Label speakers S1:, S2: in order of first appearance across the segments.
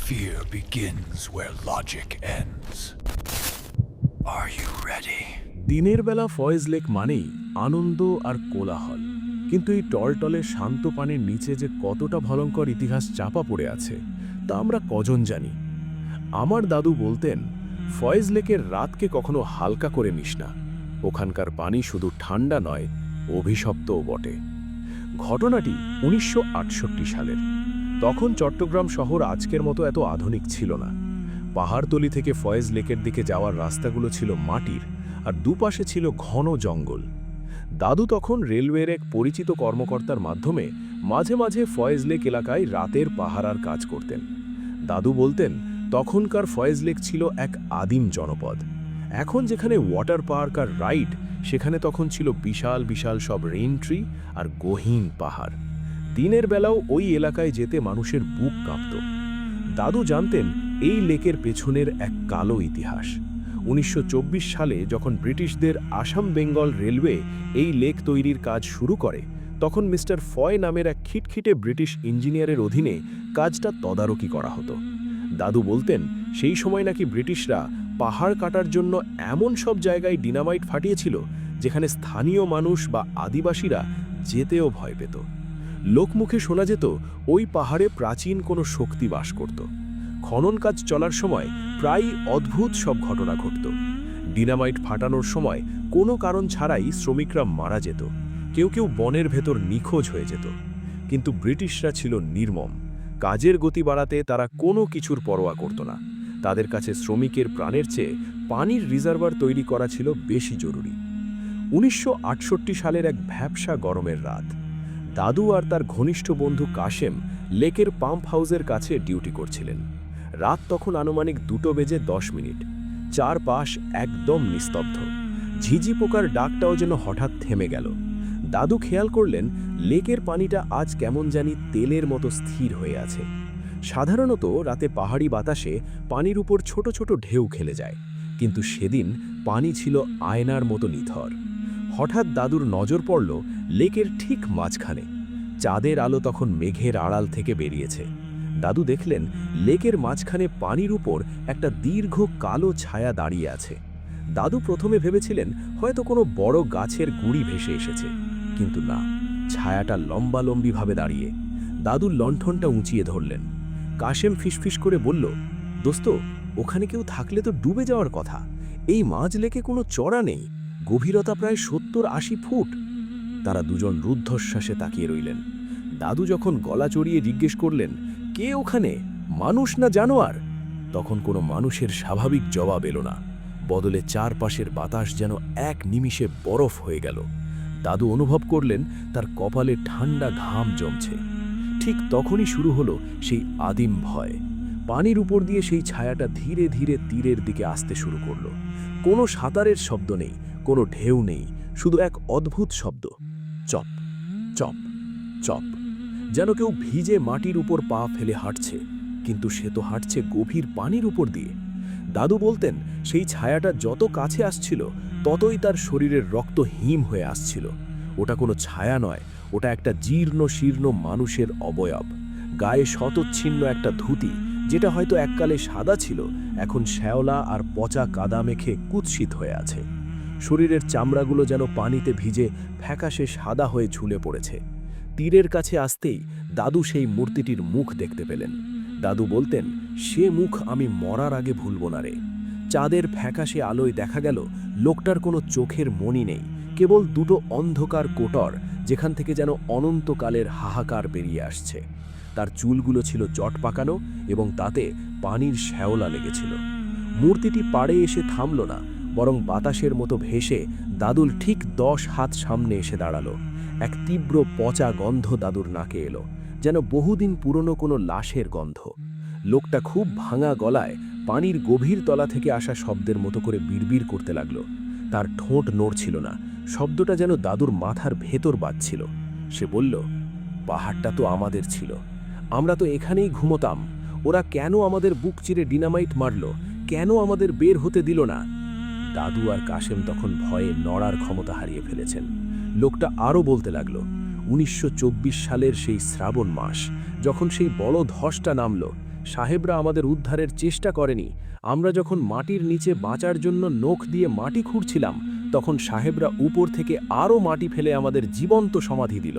S1: Fear begins where logic ends. Are you ready?
S2: দিনের বেলা Faiz lake মানেই আনন্দ আর কোলাহল, কিন্তু এই টলটলে শান্ত পানির নিচে যে কতটা ভয়ঙ্কর ইতিহাস চাপা পড়ে আছে তা আমরা কজন জানি। আমার দাদু বলতেন, ফয়েজ লেকের রাতকে কখনো হালকা করে নিস না, ওখানকার পানি শুধু ঠান্ডা নয়, অভিশপ্তও বটে। ঘটনাটি ১৯৬৮ সালের। তখন চট্টগ্রাম শহর আজকের মতো এত আধুনিক ছিল না। পাহাড়তলি থেকে ফয়েজ লেকের দিকে যাওয়ার রাস্তাগুলো ছিল মাটির, আর দুপাশে ছিল ঘন জঙ্গল। দাদু তখন রেলওয়ের এক পরিচিত কর্মকর্তার মাধ্যমে মাঝে মাঝে ফয়েজ লেক এলাকায় রাতের পাহারার কাজ করতেন। দাদু বলতেন, তখনকার ফয়েজ লেক ছিল এক আদিম জনপদ। এখন যেখানে ওয়াটার পার্ক আর রাইড, সেখানে তখন ছিল বিশাল বিশাল সব রেইন ট্রি আর গহীন পাহাড়। দিনের বেলাও ওই এলাকায় যেতে মানুষের বুক কাঁপত। দাদু জানতেন এই লেকের পেছনের এক কালো ইতিহাস। ১৯২৪ সালে যখন ব্রিটিশদের আসাম বেঙ্গল রেলওয়ে এই লেক তৈরির কাজ শুরু করে, তখন মিস্টার ফয় নামের এক খিটখিটে ব্রিটিশ ইঞ্জিনিয়ারের অধীনে কাজটা তদারকি করা হতো। দাদু বলতেন, সেই সময় নাকি ব্রিটিশরা পাহাড় কাটার জন্য এমন সব জায়গায় ডিনামাইট ফাটিয়েছিল যেখানে স্থানীয় মানুষ বা আদিবাসীরা যেতেও ভয় পেত। লোকমুখে শোনা যেত ওই পাহাড়ে প্রাচীন কোনো শক্তি বাস করত। খনন কাজ চলার সময় প্রায়ই অদ্ভুত সব ঘটনা ঘটত। ডিনামাইট ফাটানোর সময় কোনো কারণ ছাড়াই শ্রমিকরা মারা যেত, কেউ কেউ বনের ভেতর নিখোঁজ হয়ে যেত। কিন্তু ব্রিটিশরা ছিল নির্মম। কাজের গতি বাড়াতে তারা কোনো কিছুর পরোয়া করত না। তাদের কাছে শ্রমিকের প্রাণের চেয়ে পানির রিজার্ভার তৈরি করা ছিল বেশি জরুরি। ১৯৬৮ সালের এক ভ্যাপসা গরমের রাত। দাদু আর তার ঘনিষ্ঠ বন্ধু কাশেম লেকের পাম্প হাউসের কাছে ডিউটি করছিলেন। রাত তখন আনুমানিক 2:10। চারপাশ একদম নিস্তব্ধ। ঝিঝি পোকার ডাকটাও যেন হঠাৎ থেমে গেল। দাদু খেয়াল করলেন লেকের পানিটা আজ কেমন জানি তেলের মতো স্থির হয়ে আছে। সাধারণত রাতে পাহাড়ি বাতাসে পানির উপর ছোট ছোট ঢেউ খেলে যায়, কিন্তু সেদিন পানি ছিল আয়নার মতো নিথর। হঠাৎ দাদুর নজর পড়ল লেকের ঠিক মাঝখানে। চাঁদের আলো তখন মেঘের আড়াল থেকে বেরিয়েছে। দাদু দেখলেন লেকের মাঝখানে পানির উপর একটা দীর্ঘ কালো ছায়া দাঁড়িয়ে আছে। দাদু প্রথমে ভেবেছিলেন হয়তো কোনো বড় গাছের গুঁড়ি ভেসে এসেছে, কিন্তু না, ছায়াটা লম্বালম্বিভাবে দাঁড়িয়ে। দাদু লণ্ঠনটা উঁচিয়ে ধরলেন। কাশেম ফিসফিস করে বলল, দোস্ত, ওখানে কেউ থাকলে তো ডুবে যাওয়ার কথা। এই মাঝ লেকে কোনো চড়া নেই, গভীরতা প্রায় ৭০-৮০ ফুট। তারা দুজন রুদ্ধশ্বাসে তাকিয়ে রইলেন। দাদু যখন গলা চড়িয়ে জিজ্ঞেস করলেন, কে ওখানে, মানুষ না জানোয়ার? তখন কোনো মানুষের স্বাভাবিক জবাব এলো না। বদলে চারপাশের বাতাস যেন এক নিমিষে বরফ হয়ে গেল। দাদু অনুভব করলেন তার কপালে ঠান্ডা ঘাম জমছে। ঠিক তখনই শুরু হলো সেই আদিম ভয়। পানির উপর দিয়ে সেই ছায়াটা ধীরে ধীরে তীরের দিকে আসতে শুরু করলো। কোনো সাঁতারের শব্দ নেই, কোনো ঢেউ নেই, শুধু এক অদ্ভুত শব্দ, চপ চপ চপ, যেন কেউ ভিজে মাটির উপর পা ফেলে হাঁটছে, কিন্তু সে তো হাঁটছে গভীর পানির উপর দিয়ে। দাদু বলতেন সেই ছায়াটা যত কাছে আসছিল ততই তার শরীরের রক্ত হিম হয়ে আসছিল। ওটা কোনো ছায়া নয়, ওটা একটা জীর্ণ শীর্ণ মানুষের অবয়ব। গায়ে শতচ্ছিন্ন একটা ধুতি, যেটা হয়তো এককালে সাদা ছিল, এখন শ্যাওলা আর পচা কাদা মেখে কুৎসিত হয়ে আছে। শরীরের চামড়াগুলো যেন পানিতে ভিজে ফ্যাকাশে সাদা হয়ে ঝুলে পড়েছে। তীরের কাছে আসতেই দাদু সেই মূর্তিটির মুখ দেখতে পেলেন। দাদু বলতেন, সে মুখ আমি মরার আগে ভুলব না রে। চাঁদের ফ্যাকাশে আলোয় দেখা গেল লোকটার কোনো চোখের মণি নেই, কেবল দুটো অন্ধকার কোটর, যেখান থেকে যেন অনন্তকালের হাহাকার বেরিয়ে আসছে। তার চুলগুলো ছিল জট পাকানো এবং তাতে পানির শ্যাওলা লেগেছিল। মূর্তিটি পাড়ে এসে থামল না, বরং বাতাসের মতো ভেসে দাদুর ঠিক 10 হাত সামনে এসে দাঁড়ালো। এক তীব্র পচা গন্ধ দাদুর নাকে এলো, যেন বহুদিন পুরনো কোনো লাশের গন্ধ। লোকটা খুব ভাঙা গলায় পানির গভীর তলা থেকে আসা শব্দের মতো করে বিড়বিড় করতে লাগলো। তার ঠোঁট নড়ছিল না, শব্দটা যেন দাদুর মাথার ভেতর বাজছিল। সে বলল, পাহাড়টা তো আমাদের ছিল, আমরা তো এখানেই ঘুমোতাম। ওরা কেন আমাদের বুক চিরে ডিনামাইট মারল? কেন আমাদের বের হতে দিল না? দাদু আর কাশেম তখন ভয়ে নড়ার ক্ষমতা হারিয়ে ফেলেছেন। লোকটা আরও বলতে লাগলো, ১৯২৪ সালের সেই শ্রাবণ মাস, যখন সেই বড় ধসটা নামল, সাহেবরা আমাদের উদ্ধারের চেষ্টা করেনি। আমরা যখন মাটির নিচে বাঁচার জন্য নখ দিয়ে মাটি খুঁড়ছিলাম, তখন সাহেবরা উপর থেকে আরও মাটি ফেলে আমাদের জীবন্ত সমাধি দিল।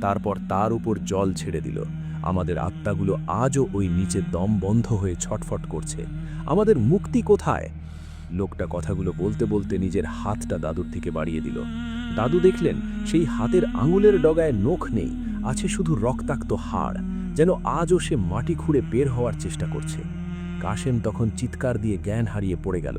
S2: তারপর তার উপর জল ছেড়ে দিল। আমাদের আত্মাগুলো আজও ওই নিচে দম বন্ধ হয়ে ছটফট করছে। আমাদের মুক্তি কোথায়? লোকটা কথাগুলো বলতে বলতে নিজের হাতটা দাদুর দিকে বাড়িয়ে দিল। দাদু দেখলেন সেই হাতের আঙুলের ডগায় নখ নেই, আছে শুধু রক্তাক্ত হাড়, যেন আজও সে মাটি খুঁড়ে বের হওয়ার চেষ্টা করছে। কাশেম তখন চিৎকার দিয়ে জ্ঞান হারিয়ে পড়ে গেল।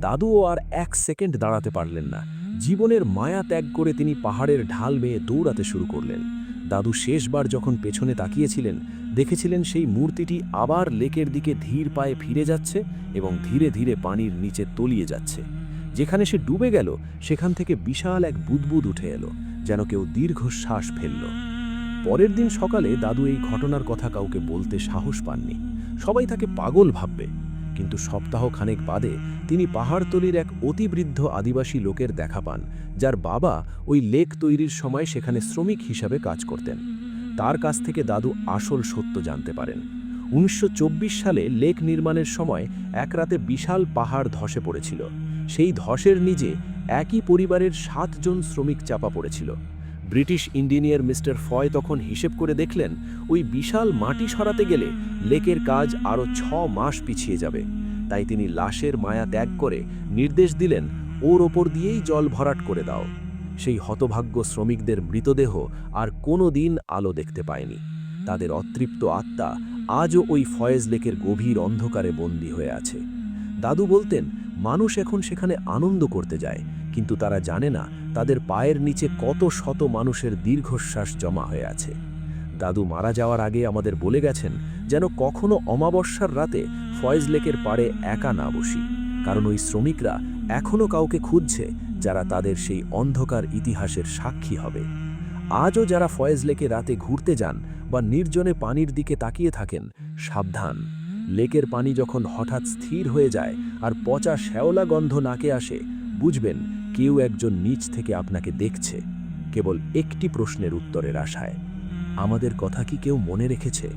S2: দাদুও আর 1 সেকেন্ড দাঁড়াতে পারলেন না। জীবনের মায়া ত্যাগ করে তিনি পাহাড়ের ঢাল বেয়ে দৌড়াতে শুরু করলেন। দাদু শেষবার যখন পেছনে তাকিয়েছিলেন, দেখেছিলেন সেই মূর্তিটি আবার লেকের দিকে ধীর পায়ে ফিরে যাচ্ছে এবং ধীরে ধীরে পানির নিচে তলিয়ে যাচ্ছে। যেখানে সে ডুবে গেল, সেখান থেকে বিশাল এক বুদবুদ উঠে এলো, যেন কেউ দীর্ঘশ্বাস ফেলল। পরের দিন সকালে দাদু এই ঘটনার কথা কাউকে বলতে সাহস পাননি। সবাই তাকে পাগল ভাববে। কিন্তু সপ্তাহখানেক বাদে তিনি পাহাড়তলির এক অতিবৃদ্ধ আদিবাসী লোকের দেখা পান, যার বাবা ওই লেক তৈরির সময় সেখানে শ্রমিক হিসাবে কাজ করতেন। তার কাছ থেকে দাদু আসল সত্য জানতে পারেন। 1924 সালে লেক নির্মাণের সময় এক রাতে বিশাল পাহাড় ধসে পড়েছিল। সেই ধসের নিচে একই পরিবারের 7 জন শ্রমিক চাপা পড়েছিল। ব্রিটিশ ইঞ্জিনিয়ার মিস্টার ফয় তখন হিসেব করে দেখলেন, ওই বিশাল মাটি সরাতে গেলে লেকের কাজ আরও 6 মাস পিছিয়ে যাবে। তাই তিনি লাশের মায়া ত্যাগ করে নির্দেশ দিলেন, ওর ওপর দিয়েই জল ভরাট করে দাও। সেই হতভাগ্য শ্রমিকদের মৃতদেহ আর কোনো দিন আলো দেখতে পায়নি। তাদের অতৃপ্ত আত্মা আজও ওই ফয়েজ লেকের গভীর অন্ধকারে বন্দী হয়ে আছে। দাদু বলতেন, মানুষ এখন সেখানে আনন্দ করতে যায়, কিন্তু তারা জানে না তাদের পায়ের নিচে কত শত মানুষের দীর্ঘশ্বাস জমা হয়ে আছে। দাদু মারা যাওয়ার আগে আমাদের বলে গেছেন, যেন কখনো অমাবস্যার রাতে ফয়েজ লেকের পাড়ে একা না বসি, কারণ ওই শ্রমিকরা এখনও কাউকে খুঁজছে যারা তাদের সেই অন্ধকার ইতিহাসের সাক্ষী হবে। আজও যারা ফয়েজ লেকে রাতে ঘুরতে যান বা নির্জনে পানির দিকে তাকিয়ে থাকেন, সাবধান। লেকের পানি যখন হঠাৎ স্থির হয়ে যায় আর পচা শ্যাওলা গন্ধ নাকে আসে, বুঝবেন কেউ একজন নিচ থেকে আপনাকে দেখছে, কেবল একটি প্রশ্নের উত্তরের আশায়। আমাদের কথা কি কেউ মনে রেখেছে?